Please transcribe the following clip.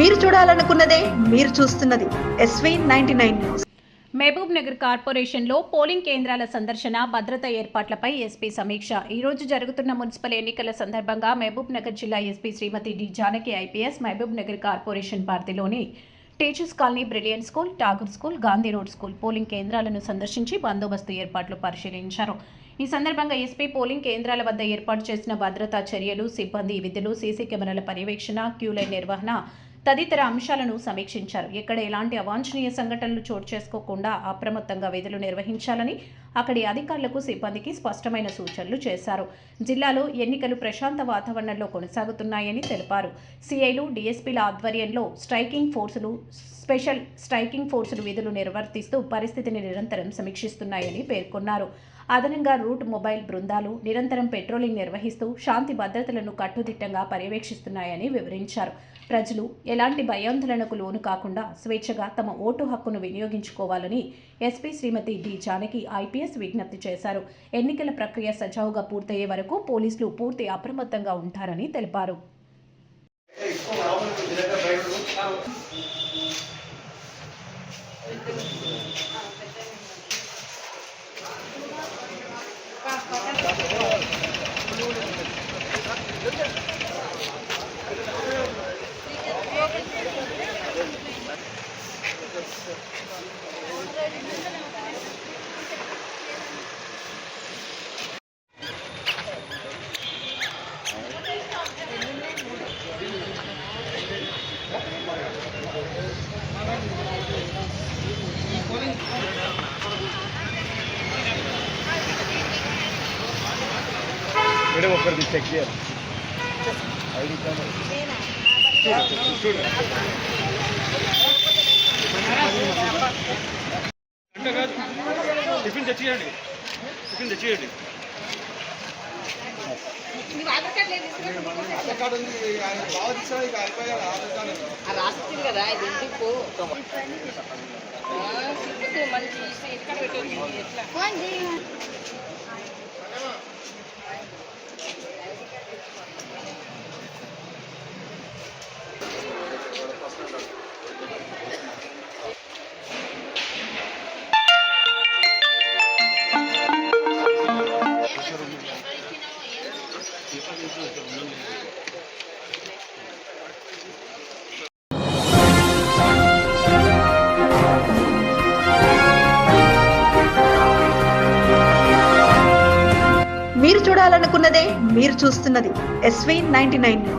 మీరు చూడాలనుకున్నదే మీరు చూస్తున్నది SV99 న్యూస్. మహబూబ్ నగర్ కార్పొరేషన్లో పోలింగ్ కేంద్రాల సందర్శన, భద్రత ఏర్పాట్లపై ఎస్పీ సమీక్ష. ఈ రోజు జరుగుతున్న మున్సిపల్ ఎన్నికల సందర్భంగా మహబూబ్ నగర్ జిల్లా SP Shrimati D Janaki IPS Mahabubnagar corporation పరిధిలోని teachers colony, brilliant school, Tagore school, Gandhi road school పోలింగ్ కేంద్రాలను సందర్శించి బందోబస్తు ఏర్పాట్లు పరిశీలించారు. ఈ సందర్భంగా ఎస్పీ పోలింగ్ కేంద్రాల వద్ద ఏర్పాటు చేసిన భద్రతా చర్యలు, సిబ్బంది విధులు, సీసీ కెమెరాల పర్యవేక్షణ, క్యూలైన్ నిర్వహణ తదితర అంశాలను సమీక్షించారు. ఎక్కడ ఎలాంటి అవాంఛనీయ సంఘటనలు చోటు చేసుకోకుండా అప్రమత్తంగా విధులు నిర్వహించాలని అక్కడి అధికారులకు, సిబ్బందికి స్పష్టమైన సూచనలు చేశారు. జిల్లాలో ఎన్నికలు ప్రశాంత వాతావరణంలో కొనసాగుతున్నాయని తెలిపారు. సిఐలు, డీఎస్పీల ఆధ్వర్యంలో స్పెషల్ స్ట్రైకింగ్ ఫోర్సులు విధులు నిర్వర్తిస్తూ పరిస్థితిని నిరంతరం సమీక్షిస్తున్నాయని పేర్కొన్నారు. అదనంగా రూట్ మొబైల్ బృందాలు నిరంతరం పెట్రోలింగ్ నిర్వహిస్తూ శాంతి భద్రతలను కట్టుదిట్టంగా పర్యవేక్షిస్తున్నాయని వివరించారు. ప్రజలు ఎలాంటి భయాందోళనకు లోను కాకుండా స్వేచ్ఛగా తమ ఓటు హక్కును వినియోగించుకోవాలని SP Shrimati D Janaki IPS విజ్ఞప్తి చేశారు. ఎన్నికల ప్రక్రియ సజావుగా పూర్తయ్యే వరకు పోలీసులు పూర్తి అప్రమత్తంగా ఉంటారని తెలిపారు. మేడం ఒకటి చెక్ చేయాలి. టిఫిన్ తెచ్చేయండి, టిఫిన్ తెచ్చేయండి. రాస్తుంది కదా ఇది ఎందుకు మంచి ఎక్కడ పెట్టండి ఎట్లా మీరు చూడాలనుకున్నదే మీరు చూస్తున్నది SV99 న్యూస్.